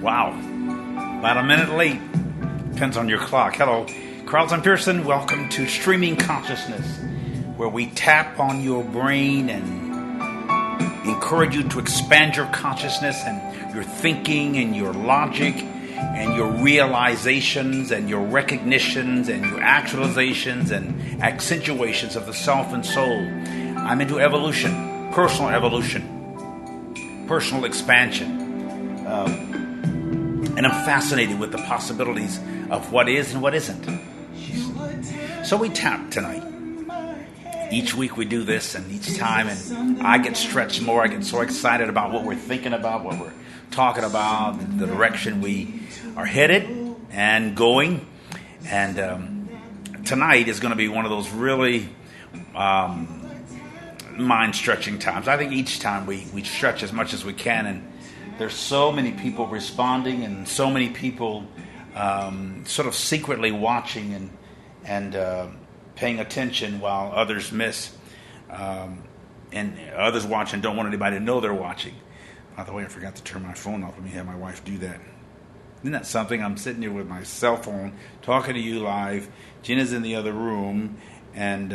Wow. About a minute late. Depends on your clock. Hello. Carlton Pearson, welcome to Streaming Consciousness, where we tap on your brain and encourage you to expand your consciousness and your thinking and your logic and your realizations and your recognitions and your actualizations and accentuations of the self and soul. I'm into evolution, personal expansion. And I'm fascinated with the possibilities of what is and what isn't. So we tap tonight. Each week we do this, and each time, and I get stretched more. I get so excited about what we're thinking about, what we're talking about, the direction we are headed and going. And tonight is going to be one of those really mind-stretching times. I think each time we stretch as much as we can, and there's so many people responding and so many people sort of secretly watching and paying attention while others miss. And others watching don't want anybody to know they're watching. By the way, I forgot to turn my phone off. Let me have my wife do that. Isn't that something? I'm sitting here with my cell phone talking to you live. Gina's in the other room, and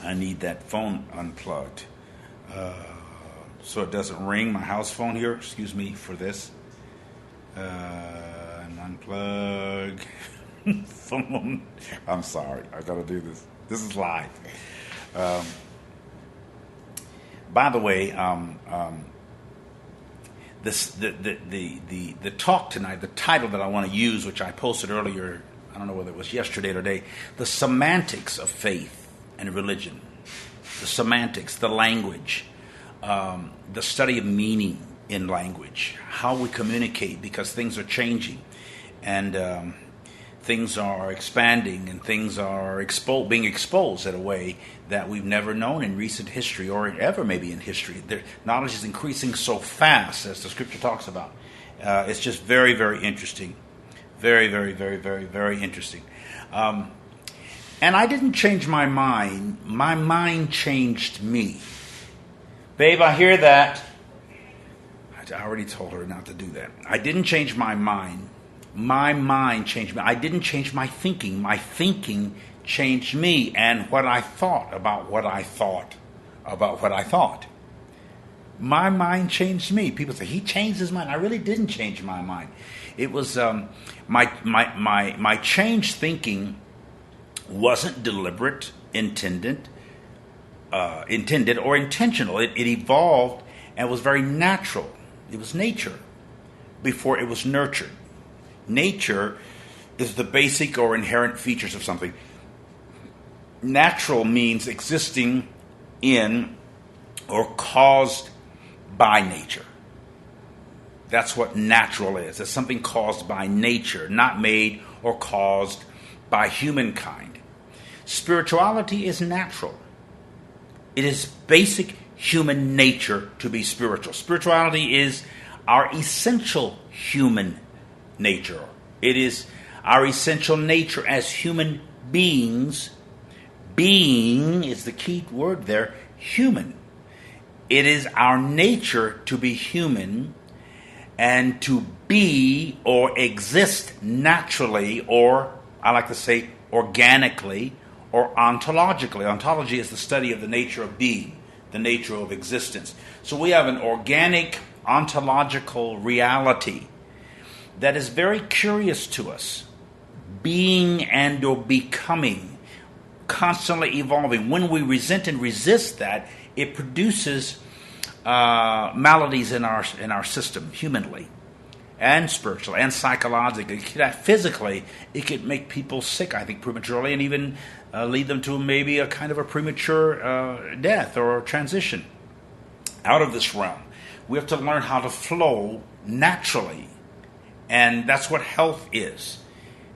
I need that phone unplugged. So it doesn't ring, my house phone here. Excuse me for this. And unplug phone. I'm sorry. I got to do this. This is live. By the way, the talk tonight, the title that I want to use, which I posted earlier, I don't know whether it was yesterday or today, the semantics of faith and religion. The semantics, the language. The study of meaning in language, how we communicate, because things are changing and things are expanding and things are being exposed in a way that we've never known in recent history or ever maybe in history. Knowledge is increasing so fast, as the scripture talks about. It's just very, very interesting. Very, very, very, very, very interesting. And I didn't change my mind. My mind changed me. Babe, I hear that. I already told her not to do that. I didn't change my mind. My mind changed me. I didn't change my thinking. My thinking changed me and what I thought about what I thought about what I thought. My mind changed me. People say, he changed his mind. I really didn't change my mind. It was my changed thinking wasn't deliberate, intended or intentional. It evolved and was very natural. It was nature before it was nurtured. Nature is the basic or inherent features of something. Natural means existing in or caused by nature. That's what natural is. It's something caused by nature, not made or caused by humankind. Spirituality is natural. It is basic human nature to be spiritual. Spirituality is our essential human nature. It is our essential nature as human beings. Being is the key word there, human. It is our nature to be human and to be or exist naturally, or I like to say organically, or ontologically. Ontology is the study of the nature of being, the nature of existence. So we have an organic, ontological reality that is very curious to us. Being and or becoming, constantly evolving. When we resent and resist that, it produces maladies in our system, humanly and spiritually and psychologically. Physically, it could make people sick, I think, prematurely, and even lead them to maybe a kind of a premature death or transition out of this realm. We have to learn how to flow naturally, and that's what health is.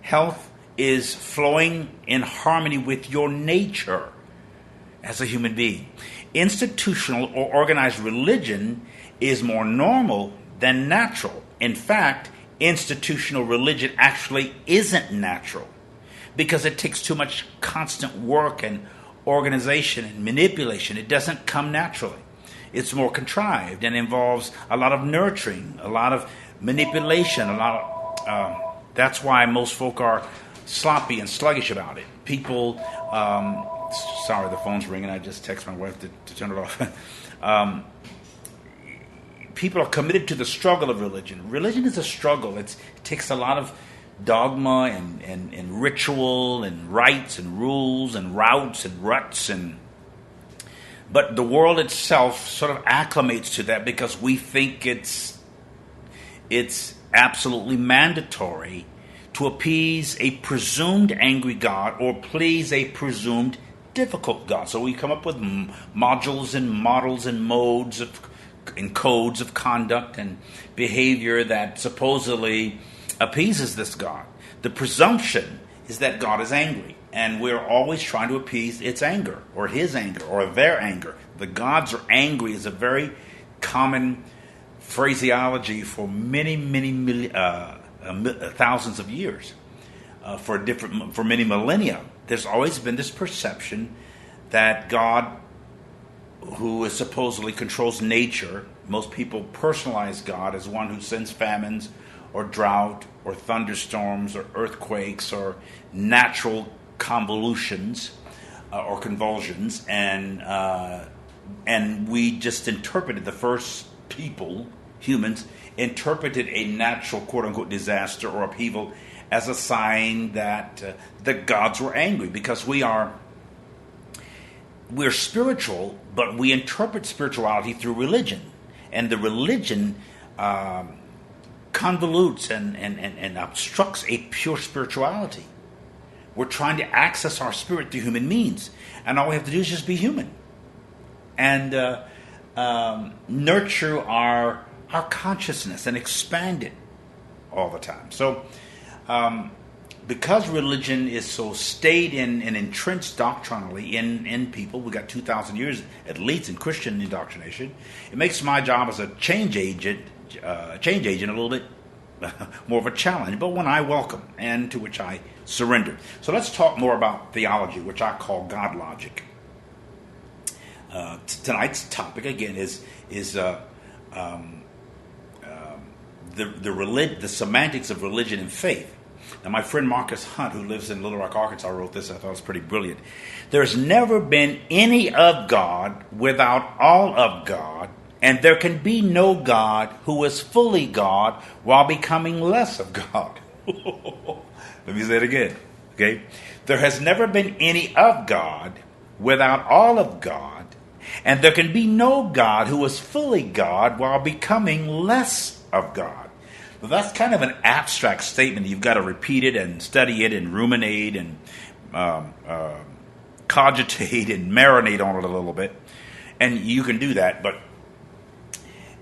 Health is flowing in harmony with your nature as a human being. Institutional or organized religion is more normal than natural. In fact, institutional religion actually isn't natural because it takes too much constant work and organization and manipulation. It doesn't come naturally. It's more contrived and involves a lot of nurturing, a lot of manipulation. That's why most folk are sloppy and sluggish about it. People, sorry, the phone's ringing. I just text my wife to turn it off. People are committed to the struggle of religion. Religion is a struggle. It takes a lot of dogma and ritual and rites and rules and routes and ruts, but the world itself sort of acclimates to that because we think it's absolutely mandatory to appease a presumed angry God or please a presumed difficult God. So we come up with modules and models and modes and codes of conduct and behavior that supposedly appeases this God. The presumption is that God is angry, and we're always trying to appease its anger or his anger or their anger. The gods are angry is a very common phraseology for many thousands of years, for many millennia. There's always been this perception that God, who is supposedly controls nature, most people personalize God as one who sends famines or drought or thunderstorms or earthquakes or natural convolutions or convulsions, and we just interpreted, the first people, humans, interpreted a natural quote-unquote disaster or upheaval as a sign that the gods were angry, because we're spiritual, but we interpret spirituality through religion, and the religion convolutes and obstructs a pure spirituality. We're trying to access our spirit through human means, and all we have to do is just be human and nurture our consciousness and expand it all the time. So because religion is so staid and entrenched doctrinally in people, we got 2,000 years at least in Christian indoctrination, it makes my job as a change agent a little bit more of a challenge, but one I welcome and to which I surrender. So let's talk more about theology, which I call God logic. Tonight's topic again is the semantics of religion and faith. Now, my friend Marcus Hunt, who lives in Little Rock, Arkansas, wrote this. I thought it was pretty brilliant. There's never been any of God without all of God, and there can be no God who is fully God while becoming less of God. Let me say it again. Okay? There has never been any of God without all of God, and there can be no God who is fully God while becoming less of God. Well, that's kind of an abstract statement. You've got to repeat it and study it and ruminate and cogitate and marinate on it a little bit. And you can do that, but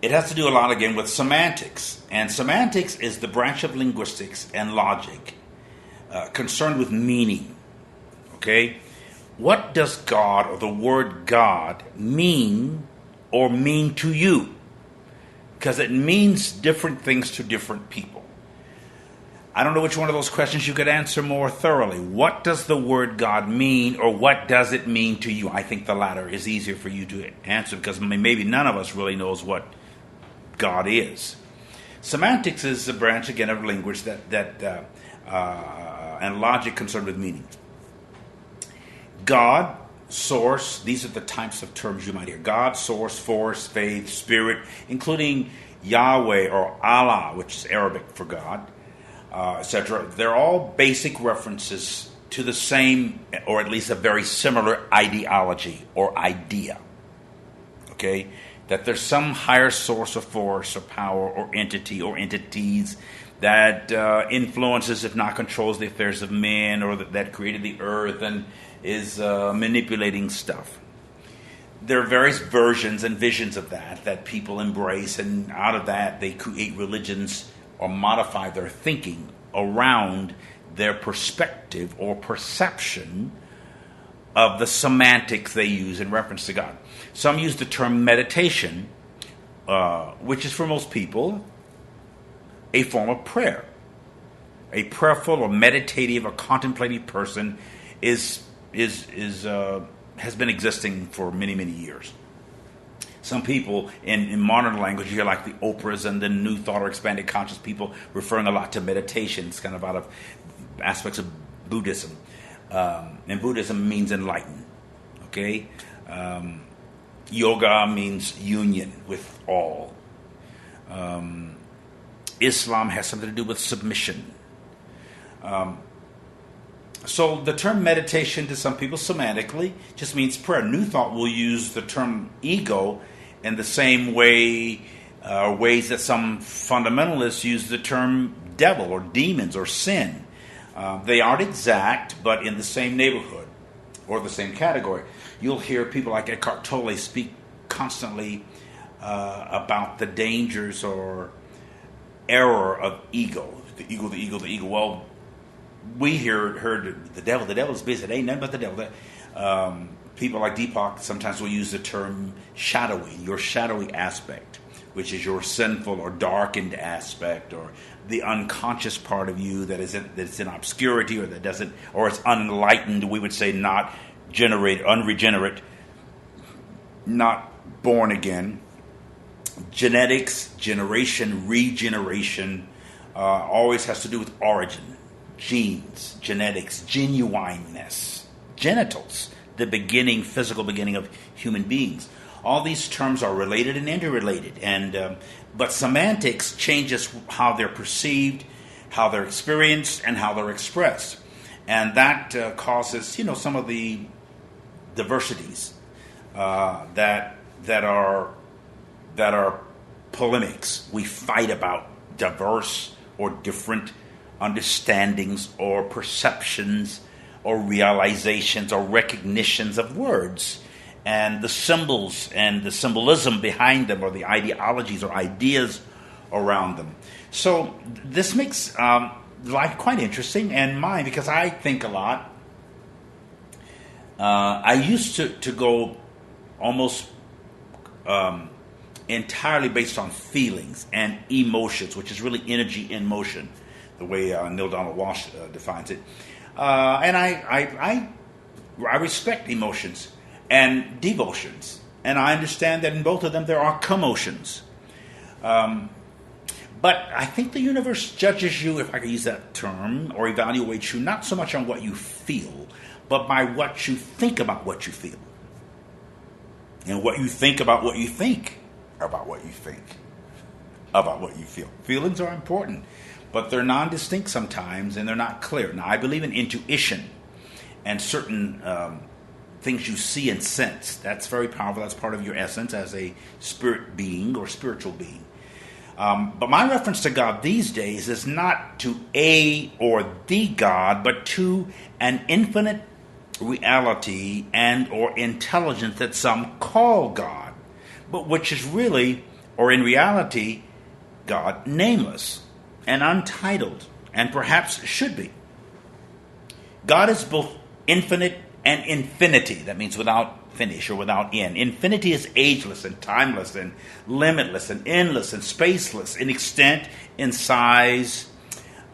it has to do a lot, again, with semantics. And semantics is the branch of linguistics and logic concerned with meaning. Okay? What does God, or the word God, mean or mean to you? Because it means different things to different people. I don't know which one of those questions you could answer more thoroughly. What does the word God mean, or what does it mean to you? I think the latter is easier for you to answer, because maybe none of us really knows what God is. Semantics is a branch, again, of language that and logic concerned with meaning. God, source, these are the types of terms you might hear. God, source, force, faith, spirit, including Yahweh or Allah, which is Arabic for God, etc. They're all basic references to the same, or at least a very similar ideology or idea. Okay? That there's some higher source of force or power or entity or entities that influences, if not controls, the affairs of men, or that created the earth and is manipulating stuff. There are various versions and visions of that people embrace, and out of that they create religions or modify their thinking around their perspective or perception of the semantics they use in reference to God. Some use the term meditation, which is for most people a form of prayer. A prayerful or meditative or contemplative person has been existing for many, many years. Some people in modern language, you hear like the Oprahs and the New Thought or Expanded Conscious people referring a lot to meditation. It's kind of out of aspects of Buddhism. And Buddhism means enlighten. Okay? Yoga means union with all. Islam has something to do with submission. So the term meditation to some people semantically just means prayer. New Thought will use the term ego in the same way, ways that some fundamentalists use the term devil or demons or sin. They aren't exact, but in the same neighborhood or the same category. You'll hear people like Eckhart Tolle speak constantly about the dangers or error of ego. The ego, the ego, the ego. Well, we heard the devil. The devil is busy. It ain't nothing but the devil. People like Deepak sometimes will use the term shadowy, your shadowy aspect, which is your sinful or darkened aspect, or the unconscious part of you that's in obscurity, or that doesn't, or it's unenlightened. We would say not generated, unregenerate, not born again. Genetics, generation, regeneration, always has to do with origin, genes, genetics, genuineness, genitals, the beginning, physical beginning of human beings. All these terms are related and interrelated, but semantics changes how they're perceived, how they're experienced, and how they're expressed, and that causes, some of the diversities that are polemics. We fight about diverse or different understandings or perceptions or realizations or recognitions of words and the symbols and the symbolism behind them, or the ideologies or ideas around them. So this makes life quite interesting, and mine, because I think a lot. I used to go almost entirely based on feelings and emotions, which is really energy in motion, the way Neil Donald Walsh defines it. And I respect emotions and devotions, and I understand that in both of them there are commotions. But I think the universe judges you, if I could use that term, or evaluates you not so much on what you feel, but by what you think about what you feel. And what you think about what you think about what you think about what you feel. Feelings are important, but they're non-distinct sometimes, and they're not clear. Now, I believe in intuition and certain things you see and sense. That's very powerful. That's part of your essence as a spirit being or spiritual being. But my reference to God these days is not to a or the God, but to an infinite reality and or intelligence that some call God, but which is really, or in reality, God nameless and untitled, and perhaps should be. God is both infinite and infinity. That means without finish or without end. Infinity is ageless and timeless and limitless and endless and spaceless in extent, in size,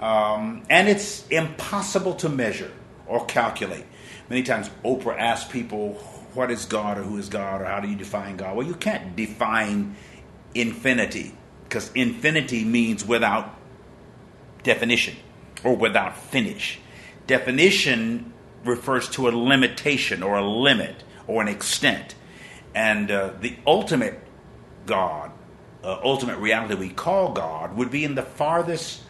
and it's impossible to measure or calculate. Many times Oprah asks people, what is God, or who is God, or how do you define God? Well, you can't define infinity, because infinity means without definition or without finish. Definition refers to a limitation or a limit or an extent. And the ultimate God, ultimate reality we call God, would be in the furthest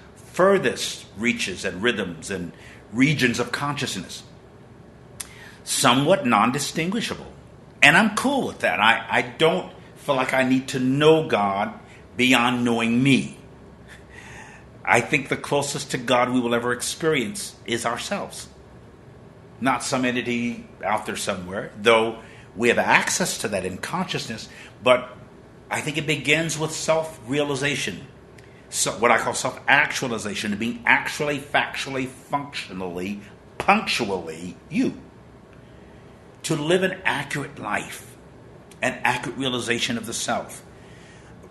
reaches and rhythms and regions of consciousness. Somewhat non-distinguishable. And I'm cool with that. I don't feel like I need to know God beyond knowing me. I think the closest to God we will ever experience is ourselves. Not some entity out there somewhere, though we have access to that in consciousness, but I think it begins with self-realization. So what I call self-actualization, being actually, factually, functionally, punctually you. To live an accurate life, an accurate realization of the self.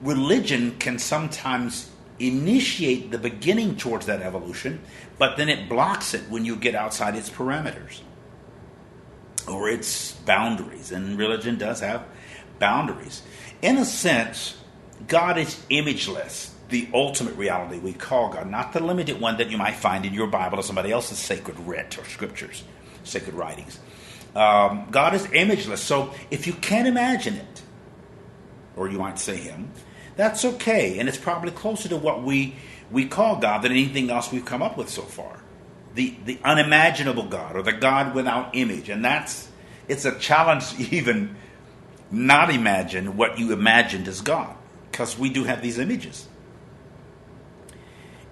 Religion can sometimes initiate the beginning towards that evolution, but then it blocks it when you get outside its parameters or its boundaries. And religion does have boundaries. In a sense, God is imageless, the ultimate reality we call God, not the limited one that you might find in your Bible or somebody else's sacred writ or scriptures, sacred writings. God is imageless, so if you can't imagine it, or you might say Him, that's okay, and it's probably closer to what we call God than anything else we've come up with so far. The unimaginable God, or the God without image, and it's a challenge to even not imagine what you imagined as God, because we do have these images.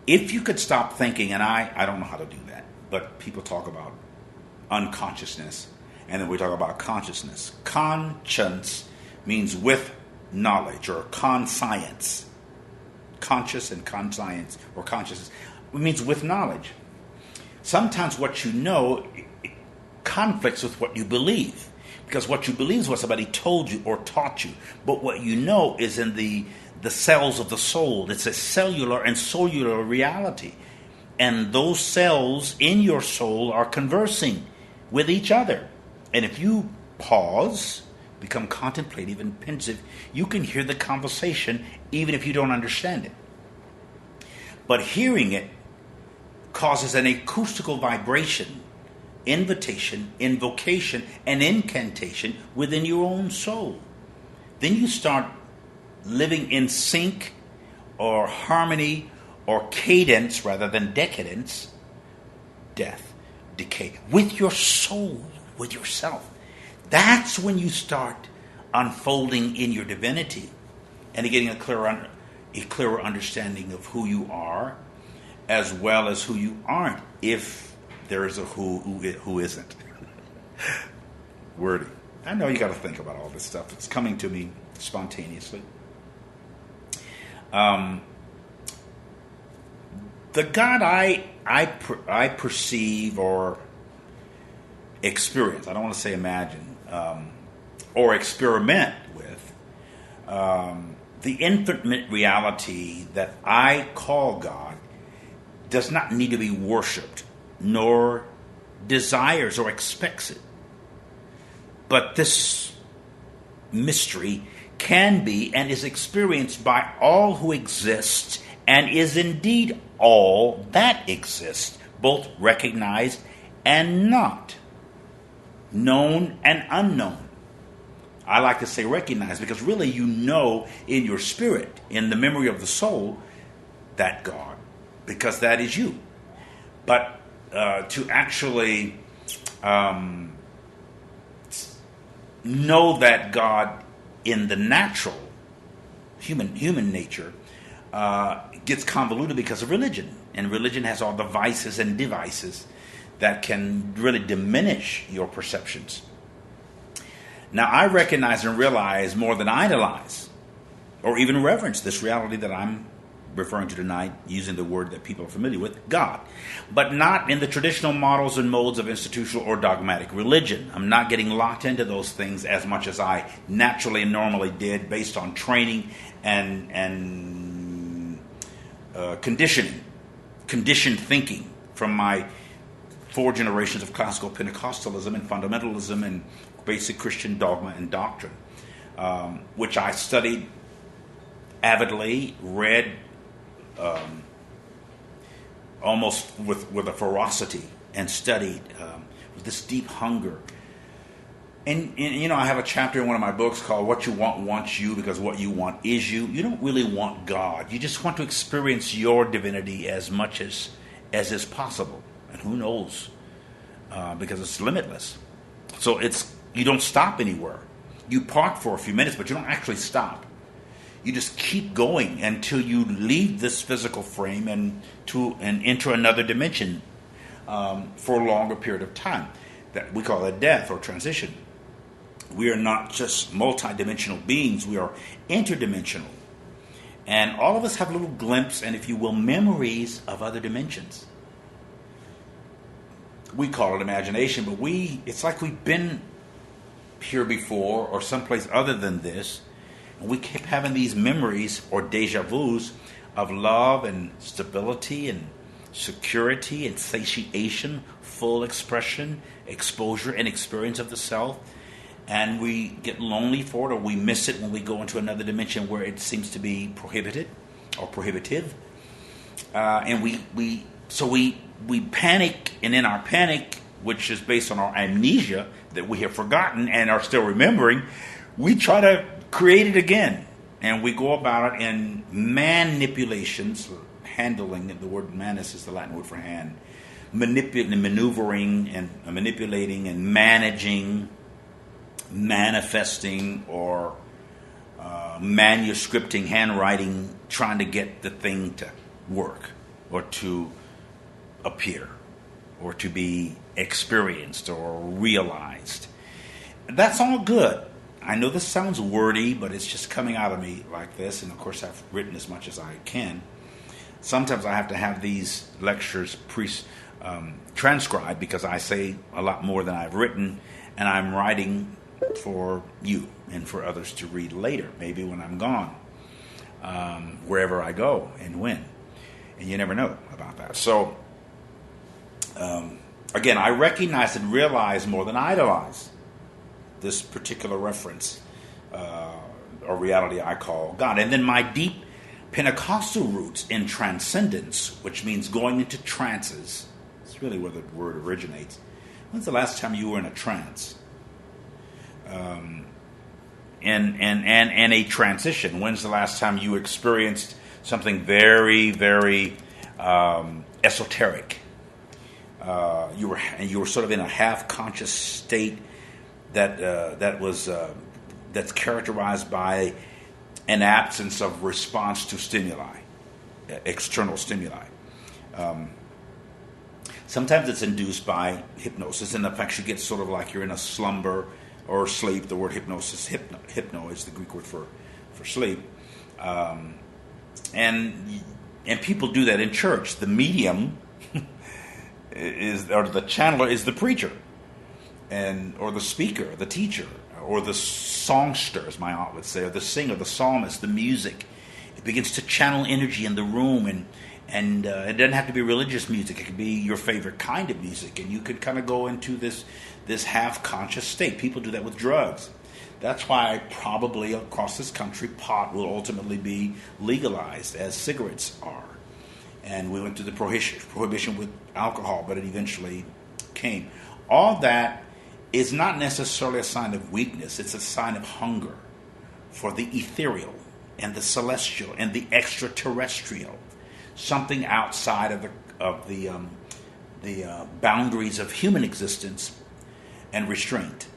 If you could stop thinking, and I don't know how to do that, but people talk about unconsciousness, and then we talk about consciousness. Conscience means with knowledge, or conscience. Conscious and conscience, or consciousness, it means with knowledge. Sometimes what you know conflicts with what you believe, because what you believe is what somebody told you or taught you, but what you know is in the cells of the soul. It's a cellular and cellular reality, and those cells in your soul are conversing with each other. And if you pause, become contemplative and pensive, you can hear the conversation even if you don't understand it. But hearing it causes an acoustical vibration, invitation, invocation, and incantation within your own soul. Then you start living in sync or harmony or cadence rather than decadence, death, decay, with your soul, with yourself. That's when you start unfolding in your divinity and getting a clearer understanding of who you are as well as who you aren't, if there is a who isn't. Wordy. I know you got to think about all this stuff. It's coming to me spontaneously. The God I perceive or experience, I don't want to say imagine, or experiment with, the infinite reality that I call God does not need to be worshipped, nor desires or expects it. But this mystery can be and is experienced by all who exist, and is indeed all that exists, both recognized and not, known and unknown. I like to say recognized, because really you know in your spirit, in the memory of the soul, that God, because that is you. But to actually know that God in the natural, human nature, gets convoluted because of religion. And religion has all the vices and devices that can really diminish your perceptions. Now, I recognize and realize more than idolize or even reverence this reality that I'm referring to tonight, using the word that people are familiar with, God. But not in the traditional models and modes of institutional or dogmatic religion. I'm not getting locked into those things as much as I naturally and normally did based on training and conditioned thinking from my 4 generations of classical Pentecostalism and fundamentalism and basic Christian dogma and doctrine, which I studied avidly, read almost with a ferocity, and studied with this deep hunger. And I have a chapter in one of my books called What You Want Wants You, because what you want is you. You don't really want God. You just want to experience your divinity as much as is possible. And who knows? Because it's limitless. So you don't stop anywhere. You park for a few minutes, but you don't actually stop. You just keep going until you leave this physical frame and enter another dimension for a longer period of time. That we call it death or transition. We are not just multidimensional beings, we are interdimensional. And all of us have little glimpses and, if you will, memories of other dimensions. We call it imagination, but it's like we've been here before or someplace other than this. And we keep having these memories or deja vus of love and stability and security and satiation, full expression, exposure and experience of the self. and we get lonely for it, or we miss it when we go into another dimension where it seems to be prohibited or prohibitive. And we panic, and in our panic, which is based on our amnesia that we have forgotten and are still remembering, we try to create it again. And we go about it in manipulations, handling. The word manus is the Latin word for hand. Maneuvering and manipulating and managing, manifesting, or manuscripting, handwriting, trying to get the thing to work or to appear or to be experienced or realized. That's all good. I know this sounds wordy, but it's just coming out of me like this. And of course, I've written as much as I can. Sometimes I have to have these lectures transcribed because I say a lot more than I've written, and I'm writing for you and for others to read later, maybe when I'm gone, wherever I go and when. And you never know about that. So, again, I recognize and realize more than idolize this particular reference or reality I call God. And then my deep Pentecostal roots in transcendence, which means going into trances. It's really where the word originates. When's the last time you were in a trance? And a transition. When's the last time you experienced something very, very esoteric? You were sort of in a half-conscious state that's characterized by an absence of response to stimuli, external stimuli. Sometimes it's induced by hypnosis, and in fact you get sort of like you're in a slumber or sleep. The word hypnosis, hypno is the Greek word for sleep. And people do that in church. The medium or the channeler is the preacher, or the speaker, the teacher, or the songster, as my aunt would say, or the singer, the psalmist, the music. It begins to channel energy in the room, and it doesn't have to be religious music. It could be your favorite kind of music, and you could kind of go into this half-conscious state. People do that with drugs. That's why probably across this country, pot will ultimately be legalized, as cigarettes are. And we went through the prohibition with alcohol, but it eventually came. All that is not necessarily a sign of weakness. It's a sign of hunger for the ethereal and the celestial and the extraterrestrial, something outside of the boundaries of human existence and restraint.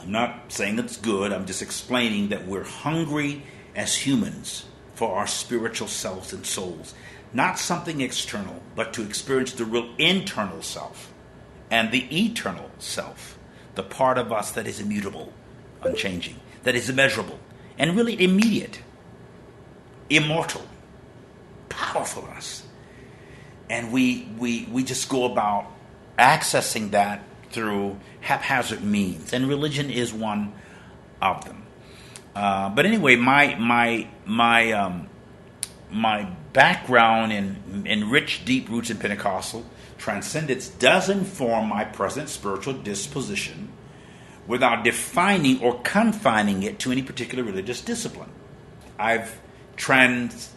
I'm not saying it's good. I'm just explaining that we're hungry as humans for our spiritual selves and souls. Not something external, but to experience the real internal self and the eternal self, the part of us that is immutable, unchanging, that is immeasurable, and really immediate, immortal, powerful us. And we just go about accessing that through haphazard means, and religion is one of them. But anyway, my background in rich, deep roots in Pentecostal transcendence does inform my present spiritual disposition without defining or confining it to any particular religious discipline. I've transitioned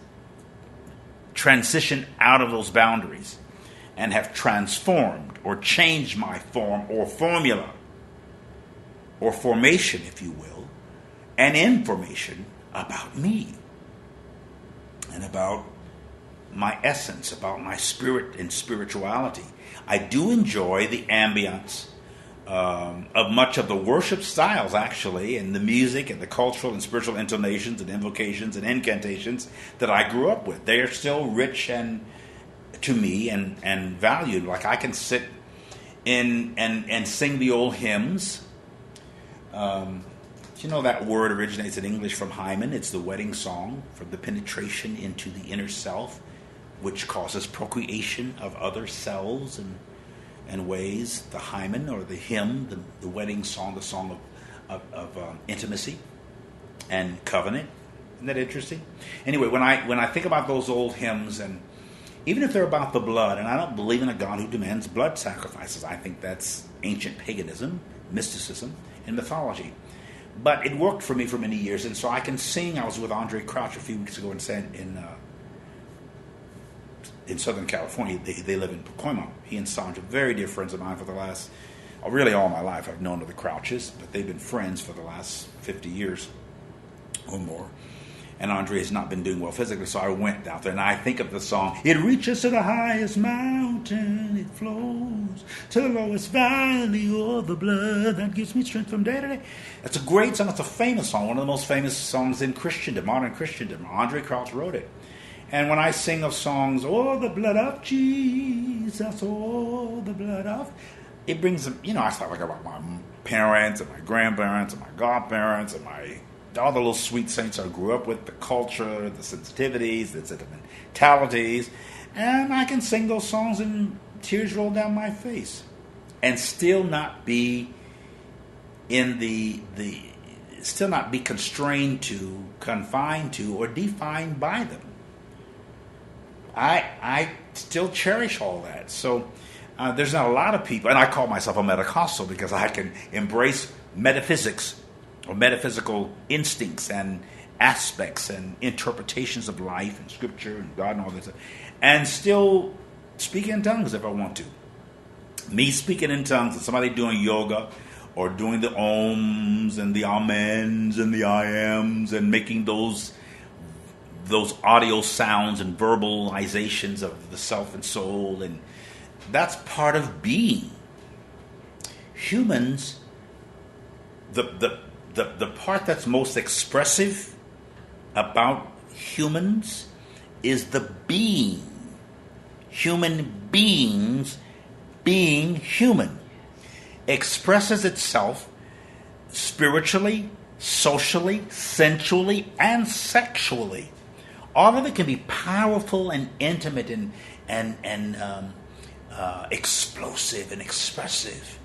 out of those boundaries and have transformed or changed my form or formula or formation, if you will, and information about me and about my essence, about my spirit and spirituality. I do enjoy the ambience of much of the worship styles, actually, and the music and the cultural and spiritual intonations and invocations and incantations that I grew up with. They are still rich and to me and valued. Like I can sit in and sing the old hymns. You know that word originates in English from hymen. It's the wedding song for the penetration into the inner self, which causes procreation of other selves and ways. The hymen or the hymn, the wedding song, the song of intimacy and covenant. Isn't that interesting? Anyway, when I think about those old hymns, and even if they're about the blood, and I don't believe in a God who demands blood sacrifices. I think that's ancient paganism, mysticism. in mythology. But it worked for me for many years, and so I can sing. I was with Andre Crouch a few weeks ago in Southern California. They live in Pacoima. He and Sandra, very dear friends of mine for the last, really all my life. I've known the Crouches, but they've been friends for the last 50 years or more. And Andre has not been doing well physically, so I went out there, and I think of the song, it reaches to the highest mountain, it flows to the lowest valley, oh, the blood that gives me strength from day to day. It's a great song. It's a famous song, one of the most famous songs in Christendom, modern Christendom. Andre Crouch wrote it. And when I sing of songs, oh, the blood of Jesus, oh, the blood of... It brings them, I start like about my parents and my grandparents and my godparents and all the little sweet saints I grew up with, the culture, the sensitivities, the sentimentalities. And I can sing those songs and tears roll down my face. And still not be still not be constrained to, confined to, or defined by them. I still cherish all that. So there's not a lot of people, and I call myself a Metacostal because I can embrace metaphysics or metaphysical instincts and aspects and interpretations of life and scripture and God and all this, and still speak in tongues if I want to. Me speaking in tongues and somebody doing yoga or doing the ohms and the amens and the I ams and making those audio sounds and verbalizations of the self and soul, and that's part of being. Humans, the part that's most expressive about humans is the being. Human beings being human expresses itself spiritually, socially, sensually, and sexually. All of it can be powerful and intimate and explosive and expressive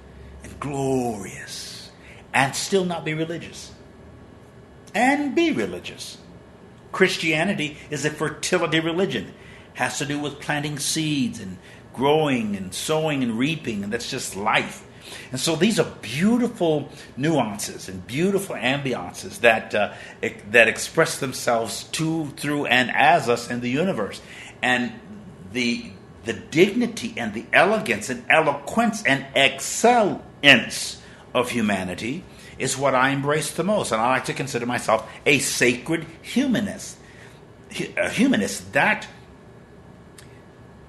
and glorious, and still not be religious. And be religious. Christianity is a fertility religion. Has to do with planting seeds and growing and sowing and reaping, and that's just life. And so these are beautiful nuances and beautiful ambiances that express themselves to, through, and as us in the universe. And the dignity and the elegance and eloquence and excellence of humanity is what I embrace the most. And I like to consider myself a sacred humanist. A humanist. That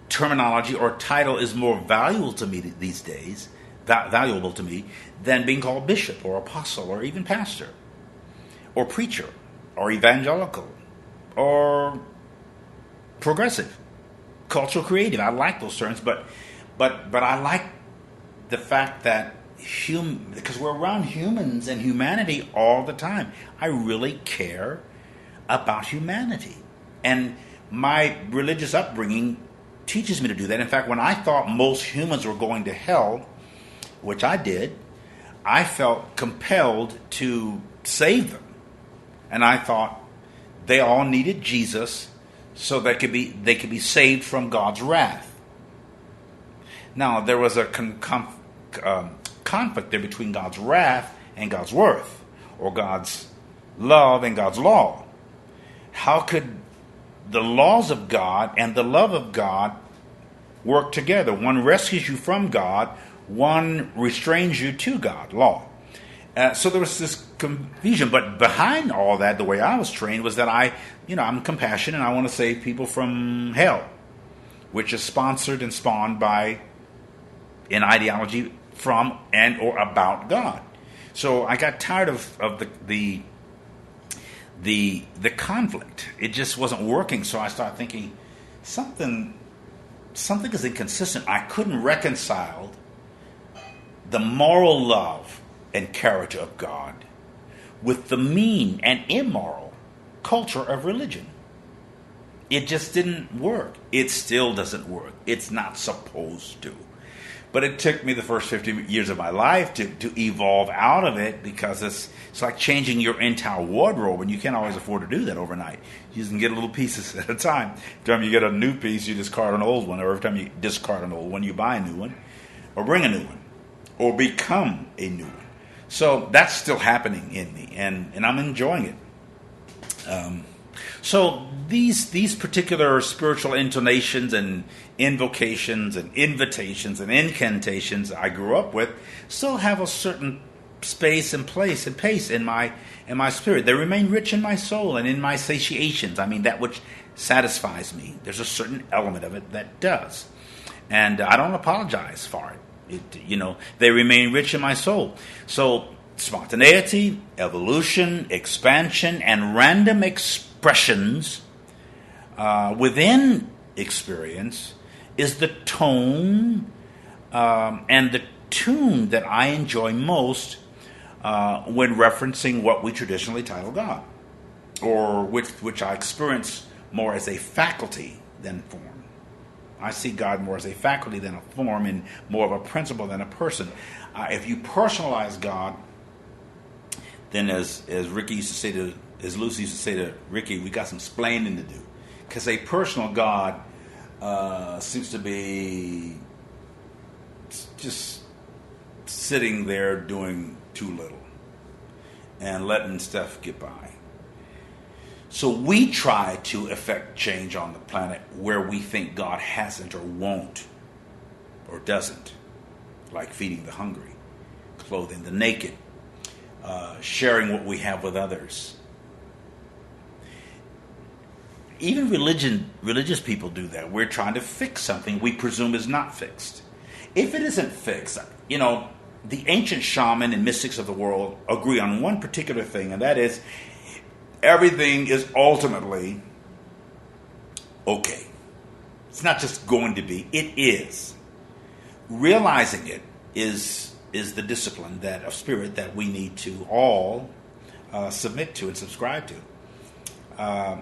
terminology or title is more valuable to me these days, valuable to me, than being called bishop or apostle or even pastor or preacher or evangelical or progressive, cultural creative. I like those terms, but I like the fact that because we're around humans and humanity all the time. I really care about humanity, and my religious upbringing teaches me to do that. In fact, when I thought most humans were going to hell, which I did, I felt compelled to save them. And I thought they all needed Jesus so they could be saved from God's wrath. Now, there was a conflict there between God's wrath and God's worth, or God's love and God's law. How could the laws of God and the love of God work together? One rescues you from God, one restrains you to God, law. So there was this confusion, but behind all that, the way I was trained was that I'm compassionate and I want to save people from hell, which is sponsored and spawned by an ideology from and or about God. So I got tired of the conflict. It just wasn't working. So I started thinking something is inconsistent. I couldn't reconcile the moral love and character of God with the mean and immoral culture of religion. It just didn't work. It still doesn't work. It's not supposed to. But it took me the first 50 years of my life to evolve out of it, because it's like changing your entire wardrobe, and you can't always afford to do that overnight. You can get little pieces at a time. Every time you get a new piece, you discard an old one, or every time you discard an old one, you buy a new one, or bring a new one, or become a new one. So that's still happening in me, and I'm enjoying it. So these particular spiritual intonations and invocations and invitations and incantations I grew up with still have a certain space and place and pace in my spirit. They remain rich in my soul and in my satiations. I mean, that which satisfies me. There's a certain element of it that does. And I don't apologize for it. They remain rich in my soul. So spontaneity, evolution, expansion, and random expressions within experience is the tone and the tune that I enjoy most when referencing what we traditionally title God, or which I experience more as a faculty than form. I see God more as a faculty than a form, and more of a principle than a person. If you personalize God, then as Lucy used to say to Ricky, we got some splaining to do, because a personal God seems to be just sitting there doing too little and letting stuff get by. So we try to effect change on the planet where we think God hasn't or won't or doesn't, like feeding the hungry, clothing the naked, sharing what we have with others. Even religious people do that. We're trying to fix something we presume is not fixed. If it isn't fixed, the ancient shaman and mystics of the world agree on one particular thing, and that is everything is ultimately okay. It's not just going to be, it is. Realizing it is the discipline of spirit that we need to all submit to and subscribe to.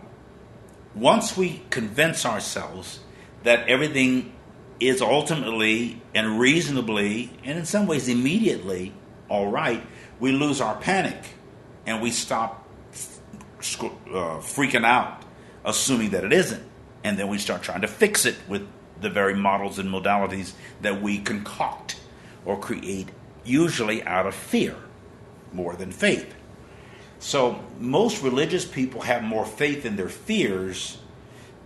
Once we convince ourselves that everything is ultimately and reasonably, and in some ways immediately, all right, we lose our panic and we stop freaking out, assuming that it isn't. And then we start trying to fix it with the very models and modalities that we concoct or create, usually out of fear more than faith. So most religious people have more faith in their fears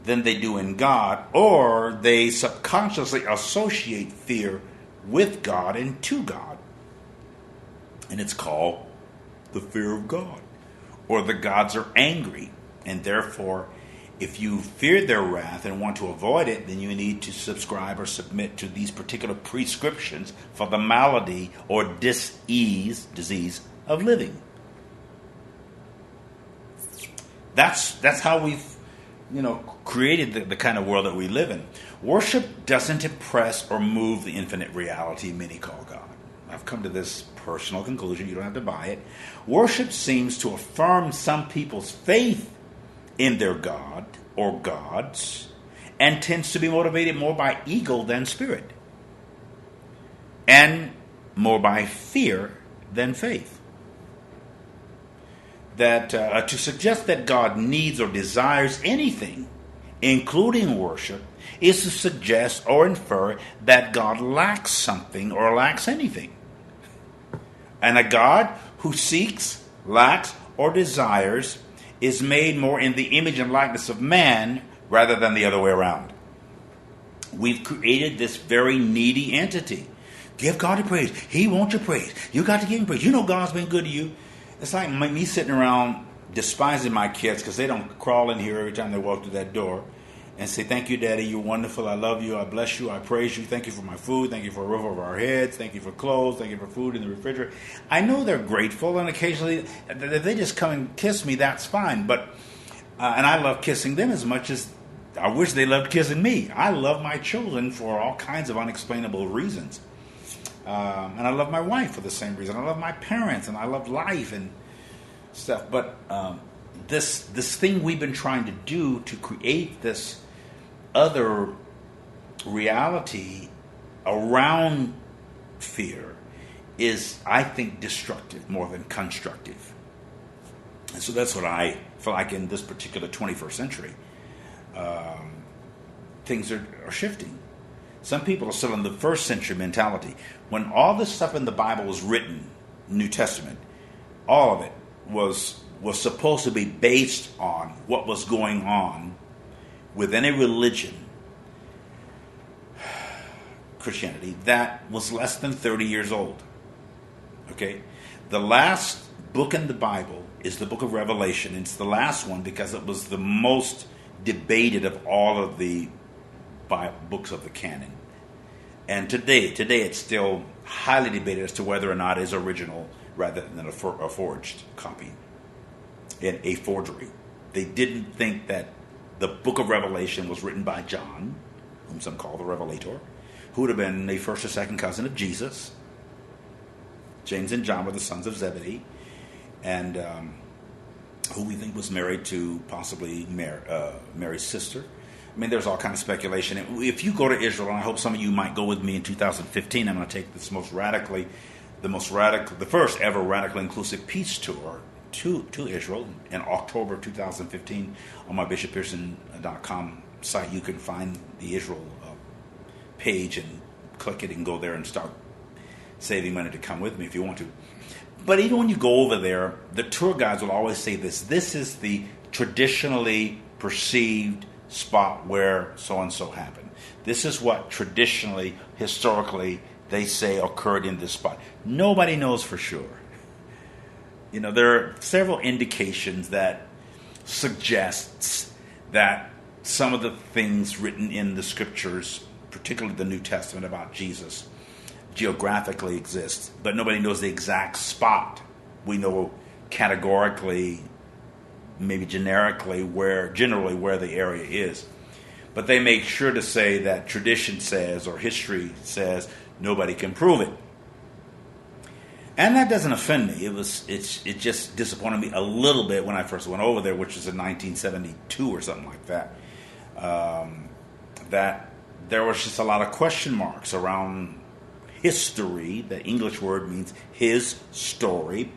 than they do in God, or they subconsciously associate fear with God and to God. And it's called the fear of God, or the gods are angry, and therefore if you fear their wrath and want to avoid it, then you need to subscribe or submit to these particular prescriptions for the malady or disease of living. That's how we've created the kind of world that we live in. Worship doesn't impress or move the infinite reality many call God. I've come to this personal conclusion. You don't have to buy it. Worship seems to affirm some people's faith in their God or gods, and tends to be motivated more by ego than spirit, and more by fear than faith. That to suggest that God needs or desires anything, including worship, is to suggest or infer that God lacks something or lacks anything. And a God who seeks, lacks, or desires is made more in the image and likeness of man rather than the other way around. We've created this very needy entity. Give God your praise. He wants your praise. You got to give him praise. You know God's been good to you. It's like me sitting around despising my kids because they don't crawl in here every time they walk through that door and say, thank you, Daddy, you're wonderful, I love you, I bless you, I praise you, thank you for my food, thank you for a roof over our heads, thank you for clothes, thank you for food in the refrigerator. I know they're grateful, and occasionally, if they just come and kiss me, that's fine. But and I love kissing them as much as I wish they loved kissing me. I love my children for all kinds of unexplainable reasons. And I love my wife for the same reason. I love my parents, and I love life and stuff. But this thing we've been trying to do to create this other reality around fear is, I think, destructive more than constructive. And so that's what I feel like in this particular 21st century. Things are shifting. Some people are still in the first century mentality. When all this stuff in the Bible was written, New Testament, all of it was supposed to be based on what was going on within a religion, Christianity, that was less than 30 years old. Okay? The last book in the Bible is the book of Revelation. It's the last one because it was the most debated of all of the books of the canon. And today it's still highly debated as to whether or not it is original rather than a forged copy, and a forgery. They didn't think that the book of Revelation was written by John, whom some call the Revelator, who would have been a first or second cousin of Jesus. James and John were the sons of Zebedee, and who we think was married to possibly Mary's sister. I mean, there's all kind of speculation. If you go to Israel, and I hope some of you might go with me in 2015, I'm going to take this the first ever radically inclusive peace tour to Israel in October 2015. On my bishoppearson.com site, you can find the Israel page and click it and go there and start saving money to come with me if you want to. But even when you go over there, the tour guides will always say this: this is the traditionally perceived spot where so-and-so happened. This is what traditionally, historically, they say occurred in this spot. Nobody knows for sure. You know, there are several indications that suggests that some of the things written in the scriptures, particularly the New Testament about Jesus, geographically exist, but nobody knows the exact spot. We know categorically, maybe generally where the area is. But they make sure to say that tradition says or history says nobody can prove it. And that doesn't offend me. It just disappointed me a little bit when I first went over there, which was in 1972 or something like that. That there was just a lot of question marks around history. The English word means his story,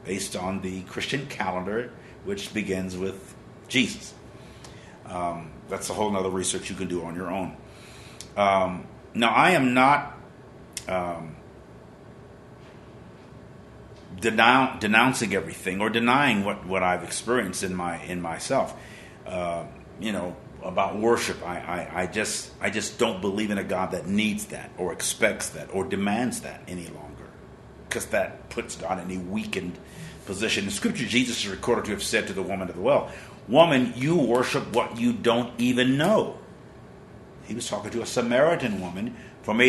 based on the Christian calendar, which begins with Jesus. That's a whole other research you can do on your own. Now, I am not denouncing everything or denying what I've experienced in myself. About worship, I just don't believe in a God that needs that or expects that or demands that any longer, because that puts God in a weakened position. In Scripture, Jesus is recorded to have said to the woman at the well, "Woman, you worship what you don't even know." He was talking to a Samaritan woman from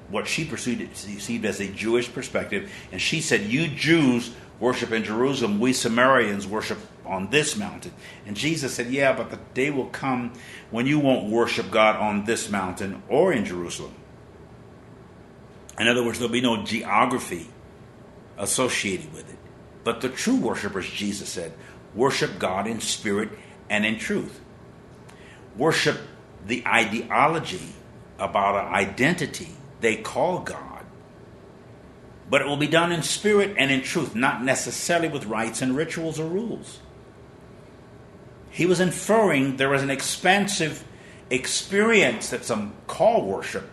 what she perceived as a Jewish perspective, and she said, "You Jews worship in Jerusalem, we Samaritans worship on this mountain." And Jesus said, "Yeah, but the day will come when you won't worship God on this mountain or in Jerusalem." In other words, there'll be no geography associated with it. But the true worshipers, Jesus said, worship God in spirit and in truth. Worship the ideology about an identity they call God, but it will be done in spirit and in truth, not necessarily with rites and rituals or rules. He was inferring there was an expansive experience that some call worship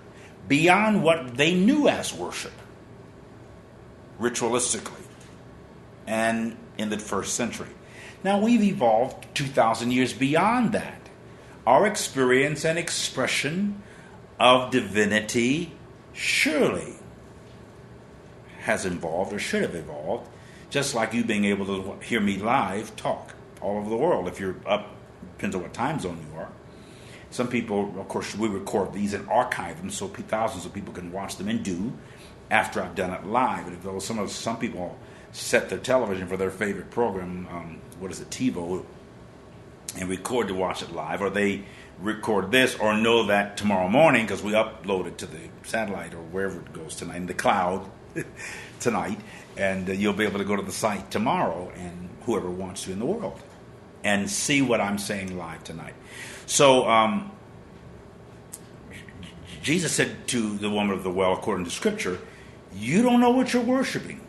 beyond what they knew as worship, ritualistically, and in the first century. Now, we've evolved 2,000 years beyond that. Our experience and expression of divinity surely has evolved, or should have evolved, just like you being able to hear me live talk all over the world. If you're up, depends on what time zone you are. Some people, of course, we record these and archive them so thousands of people can watch them and do after I've done it live. And if some people set their television for their favorite program, TiVo, and record to watch it live, or they record this or know that tomorrow morning, because we upload it to the satellite or wherever it goes tonight, in the cloud tonight, and you'll be able to go to the site tomorrow, and whoever wants to in the world, and see what I'm saying live tonight. So Jesus said to the woman of the well, according to Scripture, "You don't know what you're worshiping."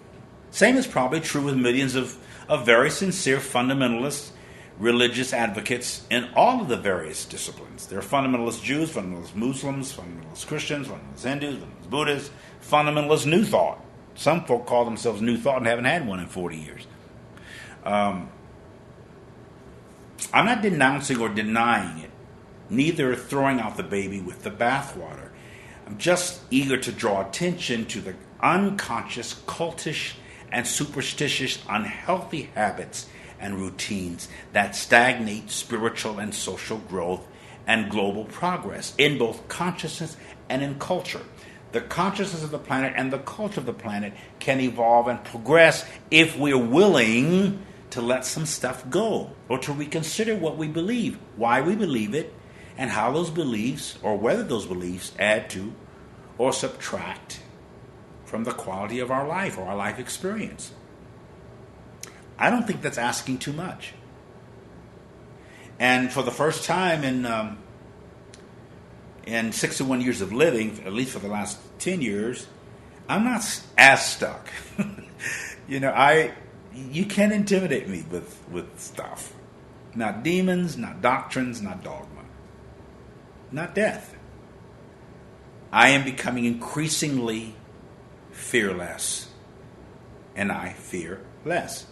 Same is probably true with millions of very sincere fundamentalist religious advocates in all of the various disciplines. There are fundamentalist Jews, fundamentalist Muslims, fundamentalist Christians, fundamentalist Hindus, fundamentalist Buddhists, fundamentalist New Thought. Some folk call themselves New Thought and haven't had one in 40 years. I'm not denouncing or denying it, neither throwing out the baby with the bathwater. I'm just eager to draw attention to the unconscious, cultish, and superstitious, unhealthy habits and routines that stagnate spiritual and social growth and global progress in both consciousness and in culture. The consciousness of the planet and the culture of the planet can evolve and progress if we're willing to let some stuff go or to reconsider what we believe, why we believe it, and how those beliefs or whether those beliefs add to or subtract from the quality of our life or our life experience. I don't think that's asking too much. And for the first time in 61 years of living, at least for the last 10 years, I'm not as stuck. You can't intimidate me with stuff. Not demons, not doctrines, not dogma. Not death. I am becoming increasingly fearless. And I fear less.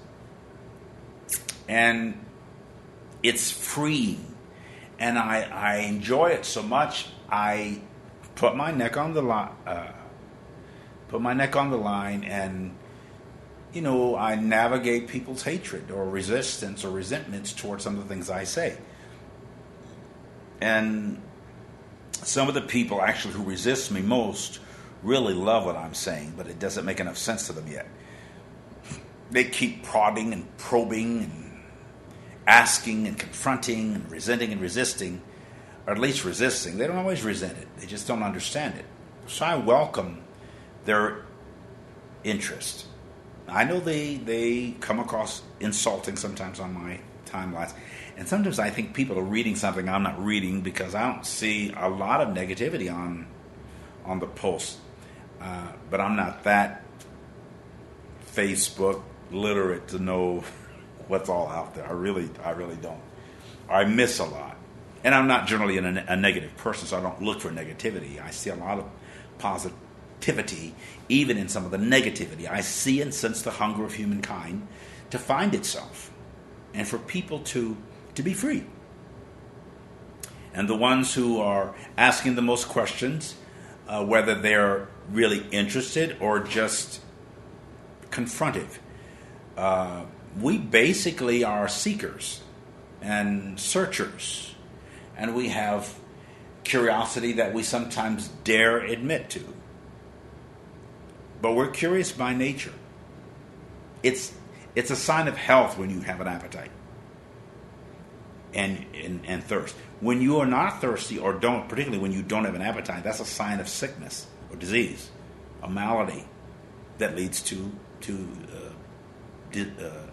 And it's freeing. And I enjoy it so much, I put my neck on the line, and I navigate people's hatred or resistance or resentments towards some of the things I say. And some of the people actually who resist me most really love what I'm saying, but it doesn't make enough sense to them yet. They keep prodding and probing and asking and confronting and resenting and resisting, or at least resisting. They don't always resent it. They just don't understand it. So I welcome their interest. I know they come across insulting sometimes on my timelines. And sometimes I think people are reading something I'm not reading because I don't see a lot of negativity on the post. But I'm not that Facebook literate to know what's all out there. I really don't. I miss a lot. And I'm not generally a negative person, so I don't look for negativity. I see a lot of positivity, even in some of the negativity. I see and sense the hunger of humankind to find itself and for people to be free. And the ones who are asking the most questions, whether they're really interested or just confrontive, we basically are seekers and searchers. And we have curiosity that we sometimes dare admit to. But we're curious by nature. It's a sign of health when you have an appetite and thirst. When you are not thirsty or don't, particularly when you don't have an appetite, that's a sign of sickness or disease, a malady that leads to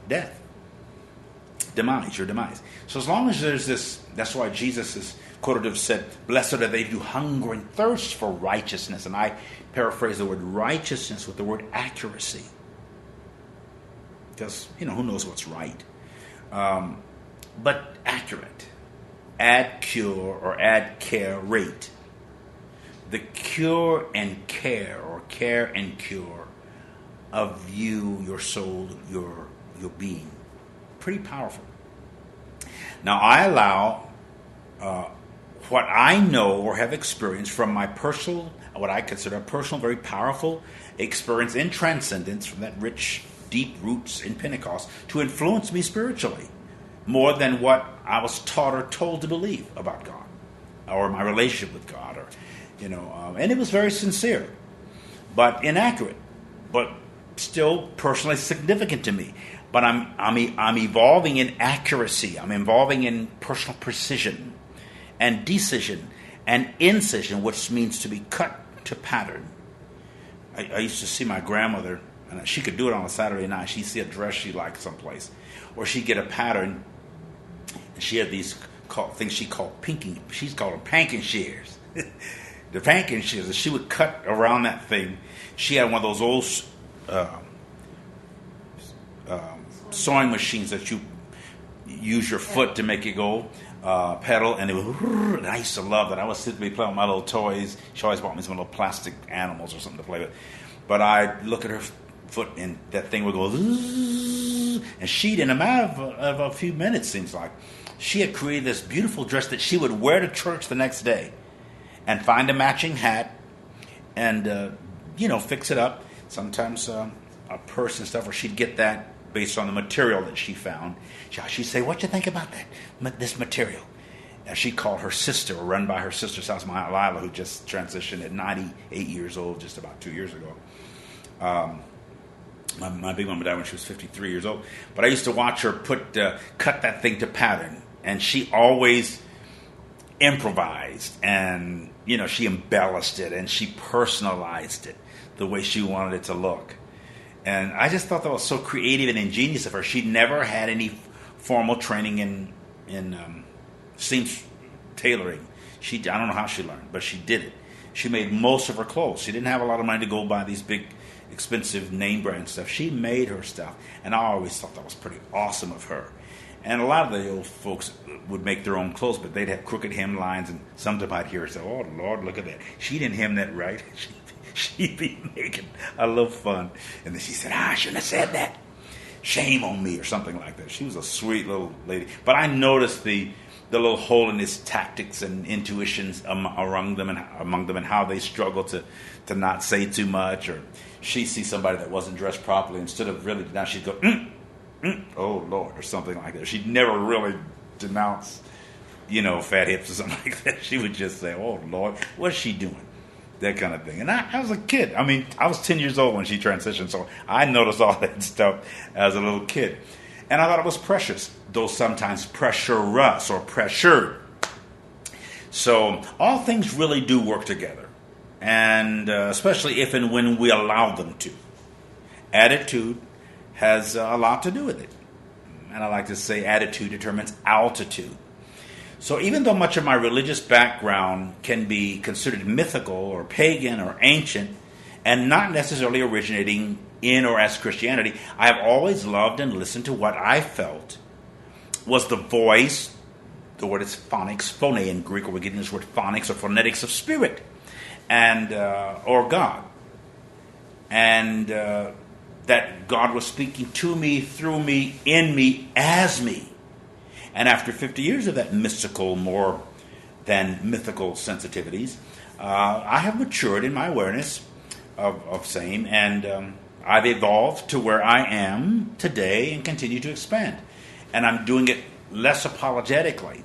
death. Your demise. So as long as there's this, that's why Jesus is quoted to have said, "Blessed are they who hunger and thirst for righteousness." And I paraphrase the word righteousness with the word accuracy. Because, who knows what's right. But accurate. Add cure or add care rate. The cure and care, or care and cure of you, your soul, your being. Pretty powerful. Now, I allow what I know or have experienced from my personal, what I consider a personal, very powerful experience in transcendence, from that rich, deep roots in Pentecost, to influence me spiritually more than what I was taught or told to believe about God or my relationship with God, and it was very sincere, but inaccurate, but still personally significant to me. But I'm evolving in accuracy. I'm evolving in personal precision and decision and incision, which means to be cut to pattern. I used to see my grandmother, and she could do it on a Saturday night. She'd see a dress she liked someplace, or she'd get a pattern, and she had these things she called pinking. She's called them panking shears. The panking shears, and she would cut around that thing. She had one of those old sewing machines that you use your foot to make it go pedal, and it was. And I used to love that. I would sit and play with my little toys. She always bought me some little plastic animals or something to play with. But I'd look at her foot, and that thing would go, zzz, and she'd, in a matter of a few minutes, seems like, she had created this beautiful dress that she would wear to church the next day and find a matching hat and, fix it up. Sometimes a purse and stuff, or she'd get that based on the material that she found. She'd say, "What you think about this material?" And she'd call her sister, or run by her sister's house, my Aunt Lila, who just transitioned at 98 years old, just about 2 years ago. My big mama died when she was 53 years old. But I used to watch her cut that thing to pattern. And she always improvised, and, she embellished it, and she personalized it the way she wanted it to look. And I just thought that was so creative and ingenious of her. She'd never had any formal training in seams tailoring. I don't know how she learned, but she did it. She made most of her clothes. She didn't have a lot of money to go buy these big, expensive name brand stuff. She made her stuff, and I always thought that was pretty awesome of her. And a lot of the old folks would make their own clothes, but they'd have crooked hemlines, and sometimes I'd hear her say, "Oh, Lord, look at that. She didn't hem that right." She'd be making a little fun. And then she said, "I shouldn't have said that. Shame on me," or something like that. She was a sweet little lady. But I noticed the little holiness tactics and intuitions among them and how they struggle to not say too much. Or she'd see somebody that wasn't dressed properly, instead of really, now she'd go, "Oh, Lord," or something like that. She'd never really denounce, fat hips or something like that. She would just say, "Oh, Lord, what's she doing?" That kind of thing. And I was a kid. I mean, I was 10 years old when she transitioned, so I noticed all that stuff as a little kid. And I thought it was precious, though sometimes pressurous or pressured. So all things really do work together, and especially if and when we allow them to. Attitude has a lot to do with it. And I like to say attitude determines altitude. So even though much of my religious background can be considered mythical or pagan or ancient, and not necessarily originating in or as Christianity, I have always loved and listened to what I felt was the voice, the word is phonics, phone in Greek, or we're getting this word phonics or phonetics of spirit, and or God. And that God was speaking to me, through me, in me, as me. And after 50 years of that mystical, more than mythical sensitivities, I have matured in my awareness of same, and I've evolved to where I am today and continue to expand. And I'm doing it less apologetically.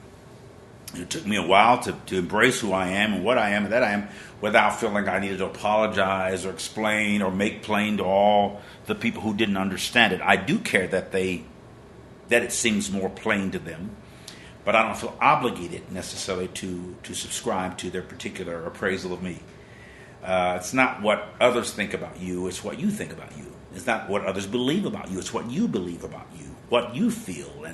It took me a while to embrace who I am and what I am and that I am, without feeling like I needed to apologize or explain or make plain to all the people who didn't understand it. I do care that it seems more plain to them, but I don't feel obligated necessarily to subscribe to their particular appraisal of me. It's not what others think about you, it's what you think about you. It's not what others believe about you, it's what you believe about you, what you feel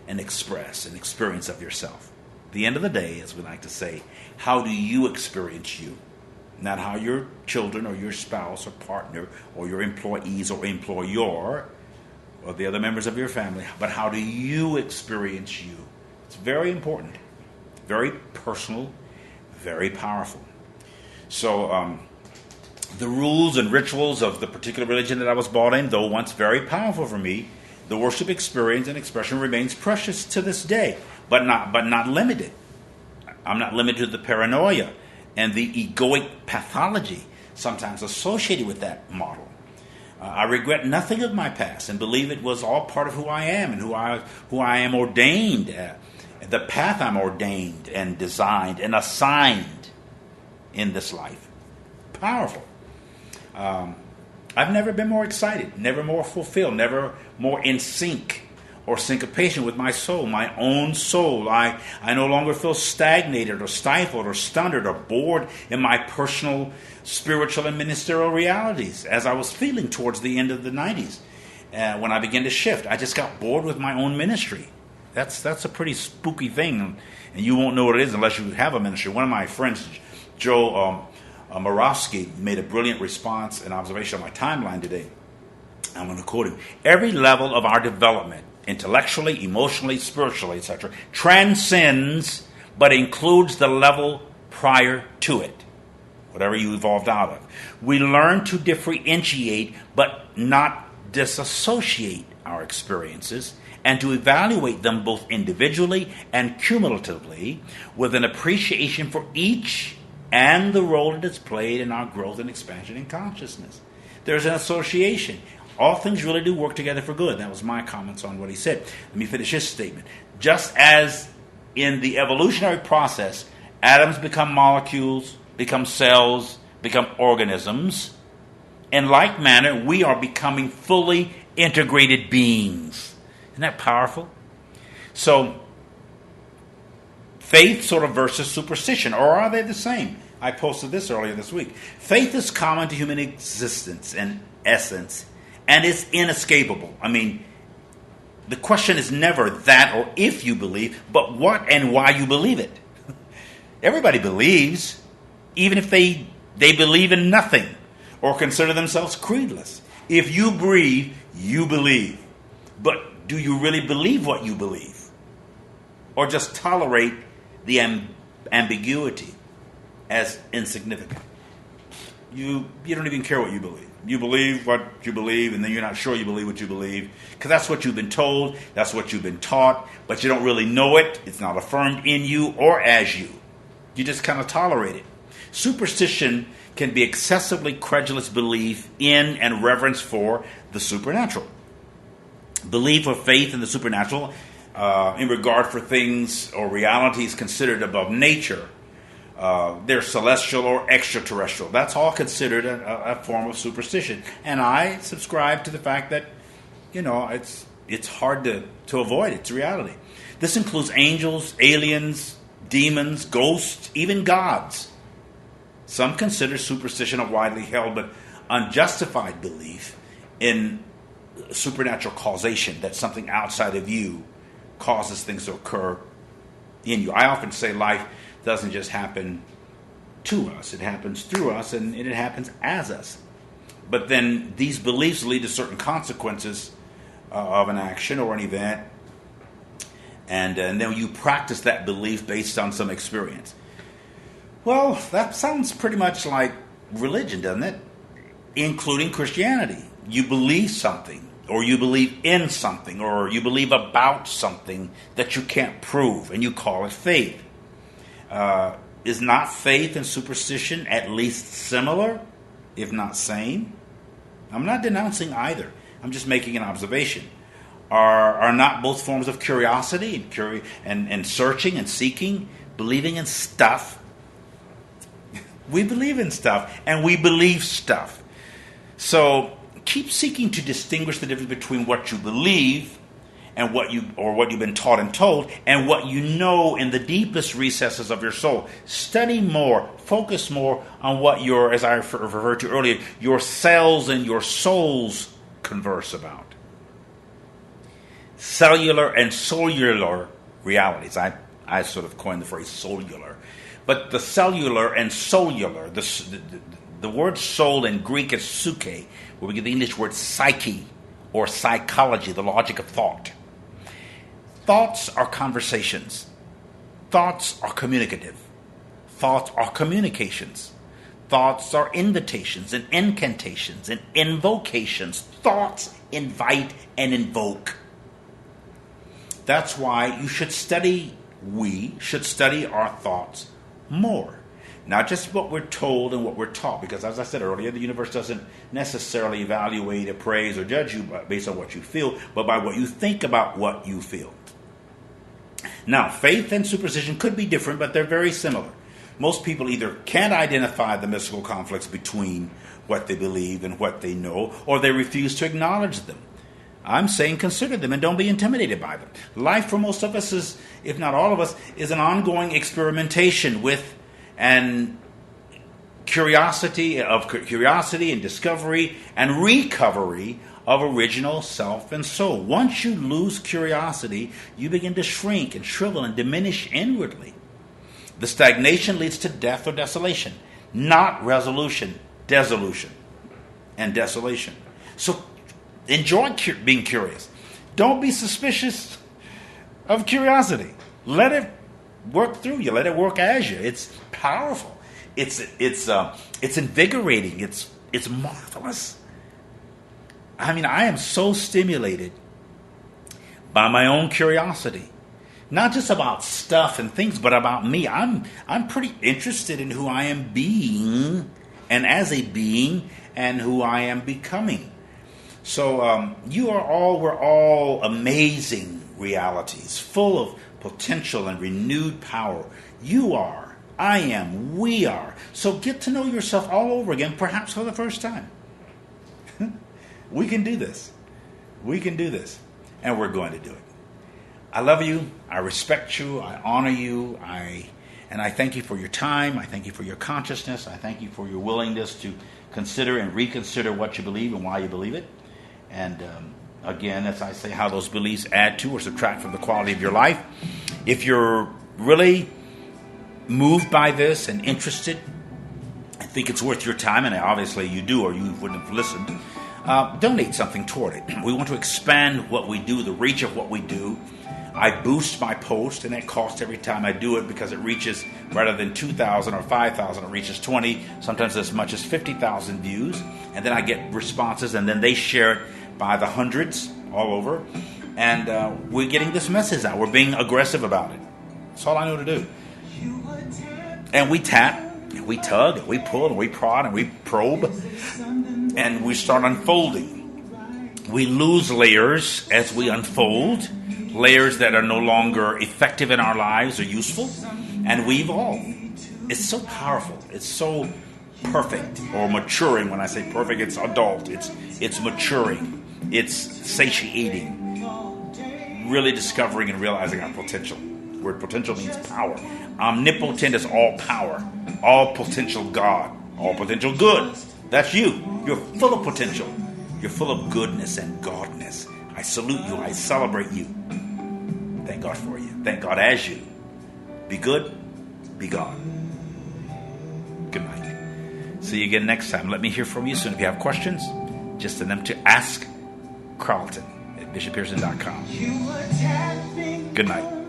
and express and experience of yourself. At the end of the day, as we like to say, how do you experience you? Not how your children or your spouse or partner or your employees or employer or the other members of your family, but how do you experience you? It's very important, very personal, very powerful. So the rules and rituals of the particular religion that I was brought in, though once very powerful for me, the worship experience and expression remains precious to this day, but not limited. I'm not limited to the paranoia and the egoic pathology sometimes associated with that model. I regret nothing of my past and believe it was all part of who I am and who I am ordained, the path I'm ordained and designed and assigned in this life. Powerful. I've never been more excited, never more fulfilled, never more in sync or syncopation with my soul, my own soul. I no longer feel stagnated or stifled or stunted or bored in my personal, spiritual, and ministerial realities as I was feeling towards the end of the 90s. When I began to shift, I just got bored with my own ministry. That's a pretty spooky thing, and you won't know what it is unless you have a ministry. One of my friends, Joe Moravsky, made a brilliant response and observation on my timeline today. I'm going to quote him. Every level of our development, intellectually, emotionally, spiritually, etc., transcends but includes the level prior to it. whatever you evolved out of. We learn to differentiate but not disassociate our experiences and to evaluate them both individually and cumulatively with an appreciation for each and the role it has played in our growth and expansion in consciousness. There's an association. All things really do work together for good. That was my comments on what he said. Let me finish his statement. Just as in the evolutionary process, atoms become molecules, become cells, become organisms, in like manner, we are becoming fully integrated beings. Isn't that powerful? So, faith sort of versus superstition, or are they the same? I posted this earlier this week. Faith is common to human existence and essence, and it's inescapable. I mean, the question is never that or if you believe, but what and why you believe it. Everybody believes, even if they believe in nothing or consider themselves creedless. If you breathe, you believe. But do you really believe what you believe? Or just tolerate the ambiguity as insignificant? You don't even care what you believe. You believe what you believe, and then you're not sure you believe what you believe, because that's what you've been told, that's what you've been taught, but you don't really know it. It's not affirmed in you or as you. You just kind of tolerate it. Superstition can be excessively credulous belief in and reverence for the supernatural. Belief or faith in the supernatural in regard for things or realities considered above nature. They're celestial or extraterrestrial. That's all considered a form of superstition. And I subscribe to the fact that, it's hard to avoid. It's reality. This includes angels, aliens, demons, ghosts, even gods. Some consider superstition a widely held but unjustified belief in supernatural causation, that something outside of you causes things to occur in you. I often say life doesn't just happen to us. It happens through us, and it happens as us. But then these beliefs lead to certain consequences of an action or an event, and then you practice that belief based on some experience. Well, that sounds pretty much like religion, doesn't it? Including Christianity. You believe something, or you believe in something, or you believe about something that you can't prove, and you call it faith. Is not faith and superstition at least similar, if not same? I'm not denouncing either. I'm just making an observation. Are not both forms of curiosity and searching and seeking, believing in stuff? We believe in stuff, and we believe stuff. So keep seeking to distinguish the difference between what you believe and what you've been taught and told, and what you know in the deepest recesses of your soul. Study more, focus more on what your, as I referred to earlier, your cells and your souls converse about. Cellular and cellular realities. I sort of coined the phrase cellular. But the cellular and cellular, the word soul in Greek is psyche, where we get the English word psyche or psychology, the logic of thought. Thoughts are conversations. Thoughts are communicative. Thoughts are communications. Thoughts are invitations and incantations and invocations. Thoughts invite and invoke. That's why we should study our thoughts more. Not just what we're told and what we're taught, because as I said earlier, the universe doesn't necessarily evaluate, appraise, or judge you based on what you feel, but by what you think about what you feel. Now, faith and superstition could be different, but they're very similar. Most people either can't identify the mystical conflicts between what they believe and what they know, or they refuse to acknowledge them. I'm saying consider them and don't be intimidated by them. Life for most of us is, if not all of us, is an ongoing experimentation with and curiosity and discovery and recovery of original self and soul. Once you lose curiosity, you begin to shrink and shrivel and diminish inwardly. The stagnation leads to death or desolation, not resolution, dissolution, and desolation. So enjoy being curious. Don't be suspicious of curiosity. Let it work through you. Let it work as you. It's powerful. It's invigorating. It's marvelous. I mean, I am so stimulated by my own curiosity, not just about stuff and things, but about me. I'm pretty interested in who I am being, and as a being, and who I am becoming. So we're all amazing realities, full of potential and renewed power. You are, I am, we are. So get to know yourself all over again, perhaps for the first time. We can do this. We can do this. And we're going to do it. I love you. I respect you. I honor you. And I thank you for your time. I thank you for your consciousness. I thank you for your willingness to consider and reconsider what you believe and why you believe it. And again, as I say, how those beliefs add to or subtract from the quality of your life. If you're really moved by this and interested, I think it's worth your time, and obviously you do or you wouldn't have listened, donate something toward it. We want to expand what we do, the reach of what we do. I boost my post, and it costs every time I do it because it reaches, rather than 2,000 or 5,000, it reaches 20, sometimes as much as 50,000 views. And then I get responses, and then they share it by the hundreds all over. And we're getting this message out. We're being aggressive about it. That's all I know to do. And we tap, and we tug, and we pull, and we prod, and we probe, and we start unfolding. We lose layers as we unfold, layers that are no longer effective in our lives or useful, and we evolve. It's so powerful. It's so perfect, or maturing. When I say perfect, it's adult. It's maturing. It's satiating. Really discovering and realizing our potential. The word potential means power. Omnipotent is all power, all potential God, all potential good. That's you. You're full of potential. You're full of goodness and godness. I salute you. I celebrate you. Thank God for you. Thank God as you. Be good. Be God. Good night. See you again next time. Let me hear from you soon. If you have questions, just send them to AskCarlton at bishoppearson.com. Good night.